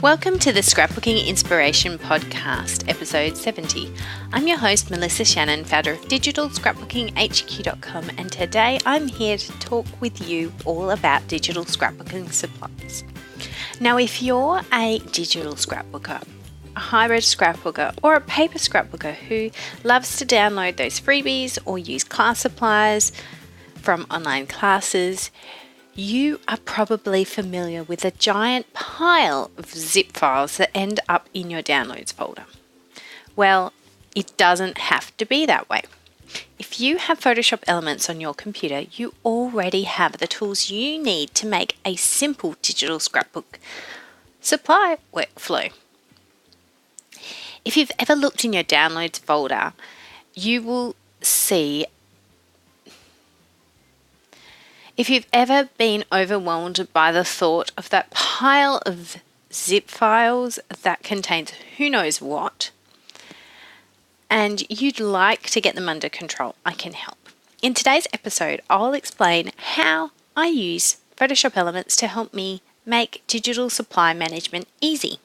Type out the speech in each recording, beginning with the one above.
Welcome to the Scrapbooking Inspiration Podcast, episode 70. I'm your host, Melissa Shannon, founder of digitalscrapbookinghq.com, and today I'm here to talk with you all about digital scrapbooking supplies. Now, if you're a digital scrapbooker, a hybrid scrapbooker, or a paper scrapbooker who loves to download those freebies or use class supplies from online classes, you are probably familiar with a giant pile of zip files that end up in your downloads folder. Well, it doesn't have to be that way. If you have Photoshop Elements on your computer, you already have the tools you need to make a simple digital scrapbook supply workflow. If you've ever looked in your downloads folder, you will see. If you've ever been overwhelmed by the thought of that pile of zip files that contains who knows what, and you'd like to get them under control, I can help. In today's episode, I'll explain how I use Photoshop Elements to help me make digital supply management easy.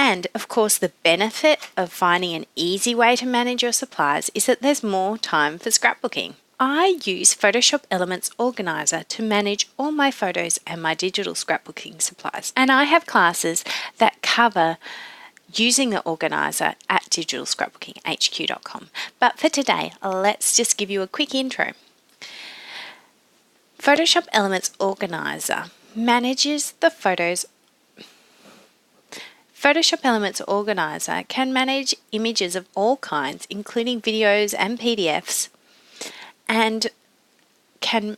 And of course, the benefit of finding an easy way to manage your supplies is that there's more time for scrapbooking. I use Photoshop Elements Organizer to manage all my photos and my digital scrapbooking supplies. And I have classes that cover using the organizer at digitalscrapbookinghq.com. But for today, let's just give you a quick intro. Photoshop Elements Organizer manages the photos. Photoshop Elements Organizer can manage images of all kinds, including videos and PDFs, and can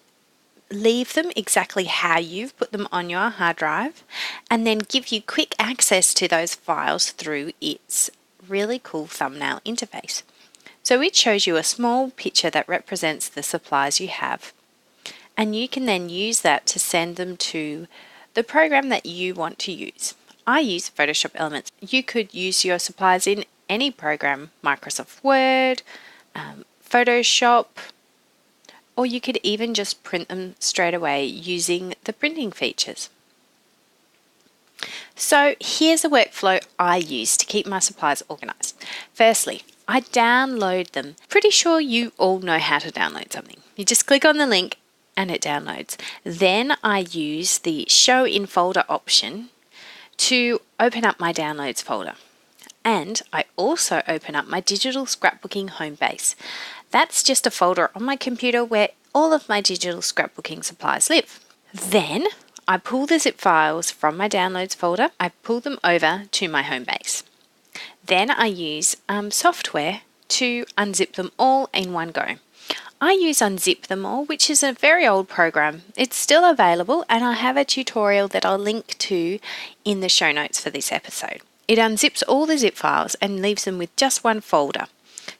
leave them exactly how you've put them on your hard drive, and then give you quick access to those files through its really cool thumbnail interface. So it shows you a small picture that represents the supplies you have, and you can then use that to send them to the program that you want to use. I use Photoshop Elements. You could use your supplies in any program, Microsoft Word, Photoshop, or you could even just print them straight away using the printing features. So here's a workflow I use to keep my supplies organized. Firstly, I download them. Pretty sure you all know how to download something. You just click on the link and it downloads. Then I use the Show in Folder option to open up my downloads folder. And I also open up my digital scrapbooking home base. That's just a folder on my computer where all of my digital scrapbooking supplies live. Then I pull the zip files from my downloads folder. I pull them over to my home base. Then I use software to unzip them all in one go. I use Unzip Them All, which is a very old program. It's still available, and I have a tutorial that I'll link to in the show notes for this episode. It unzips all the zip files and leaves them with just one folder.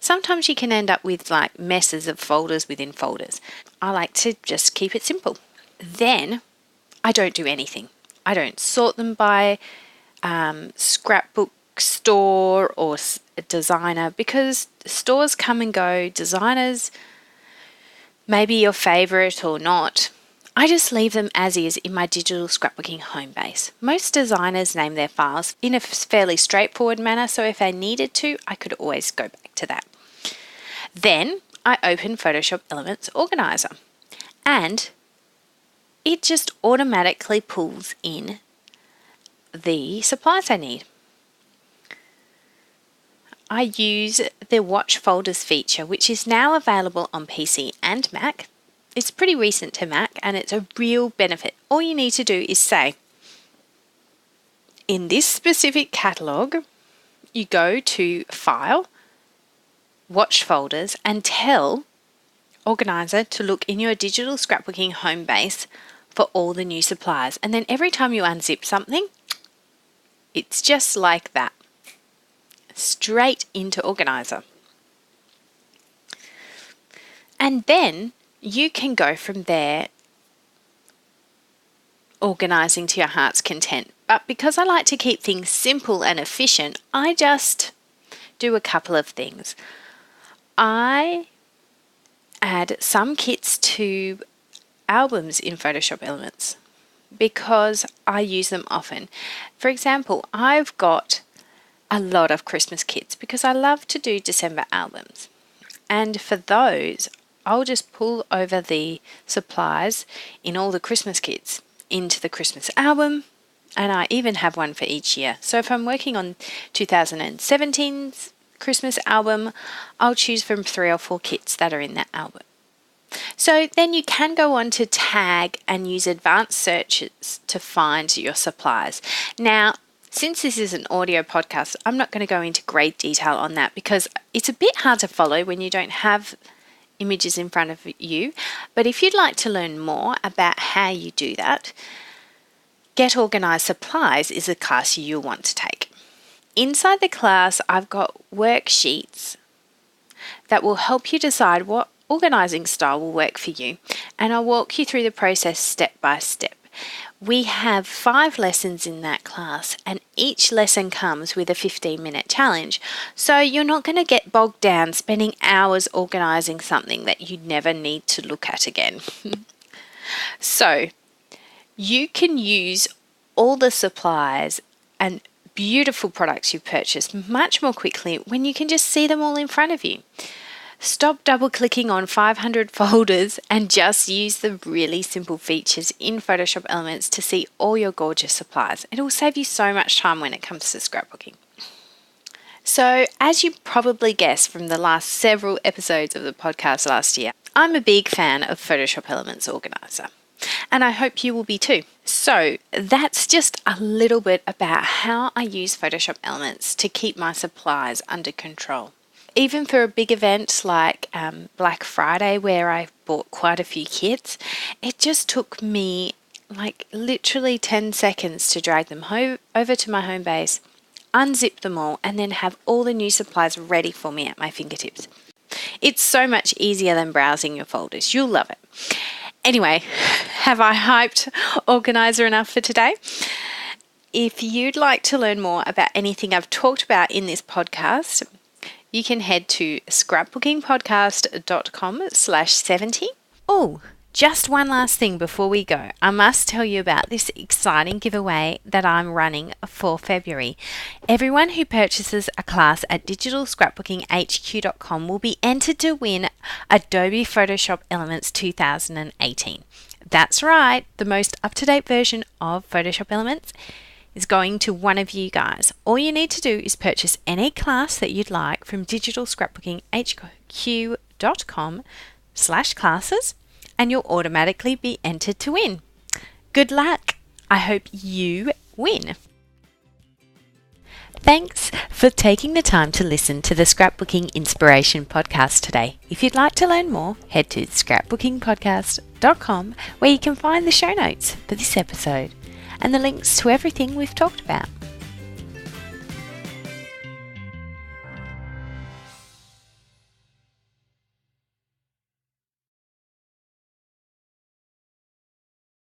Sometimes you can end up with like messes of folders within folders. I like to just keep it simple. Then I don't do anything. I don't sort them by scrapbook store or designer, because stores come and go. Designers, maybe your favorite or not. I just leave them as is in my digital scrapbooking home base. Most designers name their files in a fairly straightforward manner, so if I needed to, I could always go back to that. Then I open Photoshop Elements Organizer, and it just automatically pulls in the supplies I need. I use the Watch Folders feature, which is now available on PC and Mac. It's pretty recent to Mac, and it's a real benefit. All you need to do is say, in this specific catalogue, you go to File, Watch Folders, and tell Organizer to look in your digital scrapbooking home base for all the new supplies. And then every time you unzip something, it's just like that. Straight into Organizer. And then you can go from there organizing to your heart's content. But because I like to keep things simple and efficient, I just do a couple of things. I add some kits to albums in Photoshop Elements. because I use them often. For example, I've got a lot of Christmas kits because I love to do December albums. And for those, I'll just pull over the supplies in all the Christmas kits into the Christmas album, and I even have one for each year. So if I'm working on 2017's Christmas album, I'll choose from 3 or 4 kits that are in that album. So then you can go on to tag and use advanced searches to find your supplies. Now, since this is an audio podcast, I'm not going to go into great detail on that because it's a bit hard to follow when you don't have images in front of you. But if you'd like to learn more about how you do that, GetOrganized Supplies is a class you'll want to take. Inside the class, I've got worksheets that will help you decide what organizing style will work for you, and I'll walk you through the process step by step. We have 5 lessons in that class, and each lesson comes with a 15-minute challenge. So you're not going to get bogged down spending hours organizing something that you never need to look at again. So you can use all the supplies and beautiful products you've purchased much more quickly when you can just see them all in front of you. Stop double clicking on 500 folders and just use the really simple features in Photoshop Elements to see all your gorgeous supplies. It will save you so much time when it comes to scrapbooking. So, as you probably guessed from the last several episodes of the podcast last year, I'm a big fan of Photoshop Elements Organizer, and I hope you will be too. So, that's just a little bit about how I use Photoshop Elements to keep my supplies under control. Even for a big event like Black Friday, where I bought quite a few kits, it just took me like literally 10 seconds to drag them over to my home base, unzip them all, and then have all the new supplies ready for me at my fingertips. It's so much easier than browsing your folders. You'll love it. Anyway, have I hyped Organizer enough for today? If you'd like to learn more about anything I've talked about in this podcast, you can head to scrapbookingpodcast.com/70. Oh, just one last thing before we go. I must tell you about this exciting giveaway that I'm running for February. Everyone who purchases a class at digitalscrapbookinghq.com will be entered to win Adobe Photoshop Elements 2018. That's right, the most up-to-date version of Photoshop Elements is going to one of you guys. All you need to do is purchase any class that you'd like from digitalscrapbookinghq.com/classes, and you'll automatically be entered to win. Good luck! I hope you win. Thanks for taking the time to listen to the Scrapbooking Inspiration Podcast today. If you'd like to learn more, head to scrapbookingpodcast.com, where you can find the show notes for this episode and the links to everything we've talked about.